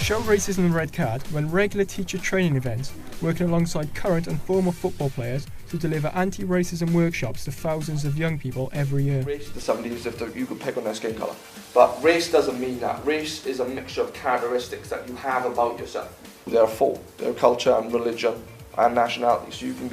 Show Racism and Red Card run regular teacher training events, working alongside current and former football players to deliver anti-racism workshops to thousands of young people every year. Race to somebody as if you could pick on their skin colour. But race doesn't mean that. Race is a mixture of characteristics that you have about yourself. There are four. There are culture and religion and nationality. So you can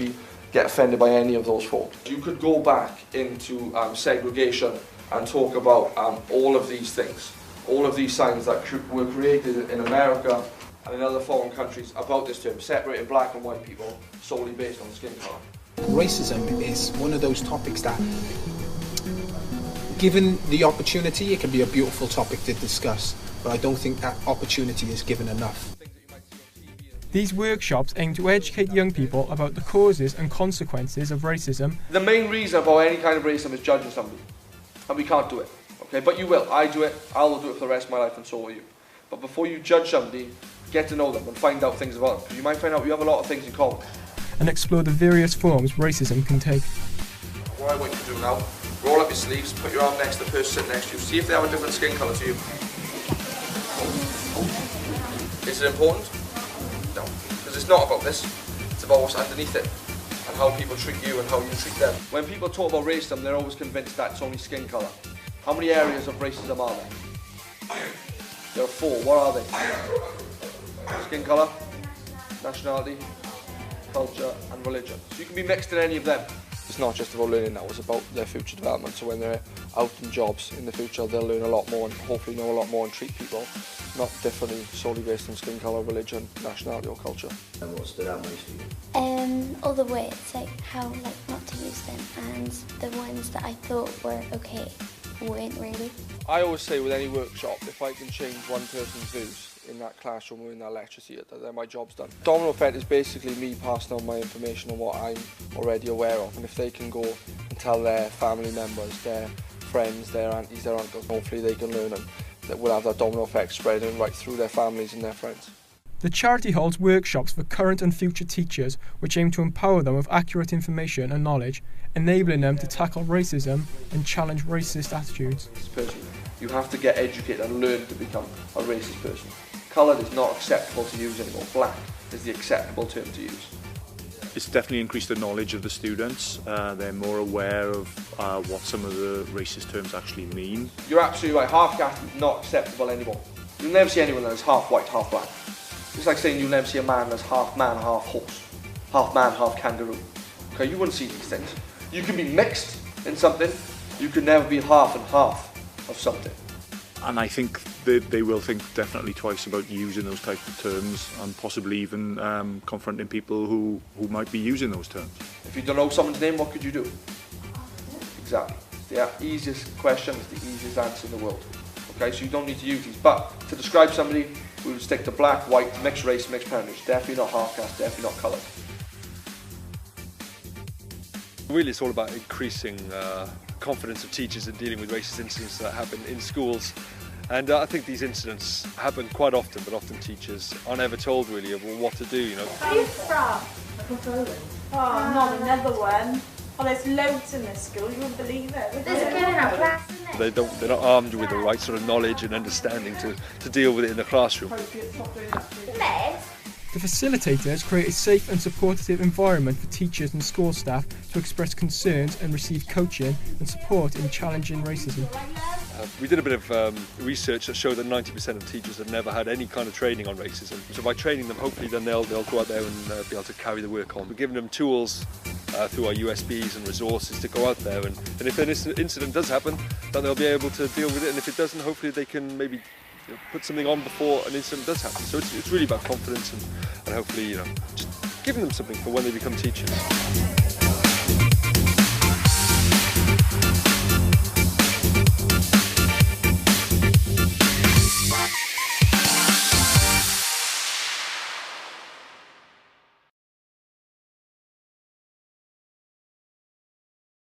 get offended by any of those four. You could go back into segregation and talk about all of these things. All of these signs that were created in America and in other foreign countries about this term, separating black and white people solely based on skin colour. Racism is one of those topics that, given the opportunity, it can be a beautiful topic to discuss, but I don't think that opportunity is given enough. These workshops aim to educate young people about the causes and consequences of racism. The main reason about any kind of racism is judging somebody, and we can't do it. Okay, but you will. I do it, I will do it for the rest of my life, and so will you. But before you judge somebody, get to know them and find out things about them, because you might find out you have a lot of things in common. And explore the various forms racism can take. What I want you to do now, roll up your sleeves, put your arm next to the person sitting next to you, see if they have a different skin colour to you. Is it important? No, because it's not about this, it's about what's underneath it, and how people treat you and how you treat them. When people talk about racism, they're always convinced that it's only skin colour. How many areas of racism are there? There are four. What are they? Skin colour, nationality, culture and religion. So you can be mixed in any of them. It's not just about learning now, it's about their future development. So when they're out in jobs in the future, they'll learn a lot more and hopefully know a lot more and treat people not differently, solely based on skin colour, religion, nationality or culture. And what stood out most to you? All the words, like how not to use them, and the ones that I thought were okay weren't really. I always say with any workshop, if I can change one person's views in that classroom or in that lecture theatre, then my job's done. Domino effect is basically me passing on my information on what I'm already aware of, and if they can go and tell their family members, their friends, their aunties, their uncles, hopefully they can learn and that will have that domino effect spreading right through their families and their friends. The charity holds workshops for current and future teachers which aim to empower them with accurate information and knowledge, enabling them to tackle racism and challenge racist attitudes. You have to get educated and learn to become a racist person. Colour is not acceptable to use anymore. Black is the acceptable term to use. It's definitely increased the knowledge of the students. They're more aware of what some of the racist terms actually mean. You're absolutely right, half caste is not acceptable anymore. You'll never see anyone that's half white, half black. It's like saying you'll never see a man that's half man, half horse, half man, half kangaroo. Okay, you wouldn't see these things. You can be mixed in something, you can never be half and half of something. And I think they will think definitely twice about using those types of terms and possibly even confronting people who might be using those terms. If you don't know someone's name, what could you do? Exactly. The easiest question is the easiest answer in the world. Okay, so you don't need to use these. But to describe somebody, we would stick to black, white, mixed race, mixed parentage. Definitely not half caste, definitely not coloured. Really, it's all about increasing confidence of teachers in dealing with racist incidents that happen in schools. And I think these incidents happen quite often, but often teachers aren't ever told really of what to do, you know. Where are you from? I'm from Poland. Oh, not another one. Oh, there's loads in this school, you wouldn't believe it. There's a girl in our class, isn't there? They're not armed with the right sort of knowledge and understanding to deal with it in the classroom. The facilitators create a safe and supportive environment for teachers and school staff to express concerns and receive coaching and support in challenging racism. We did a bit of research that showed that 90% of teachers have never had any kind of training on racism. So by training them, hopefully then they'll go out there and be able to carry the work on. We're giving them tools through our USBs and resources to go out there, and if an incident does happen, then they'll be able to deal with it, and if it doesn't, hopefully they can maybe put something on before an incident does happen. So it's really about confidence and hopefully just giving them something for when they become teachers.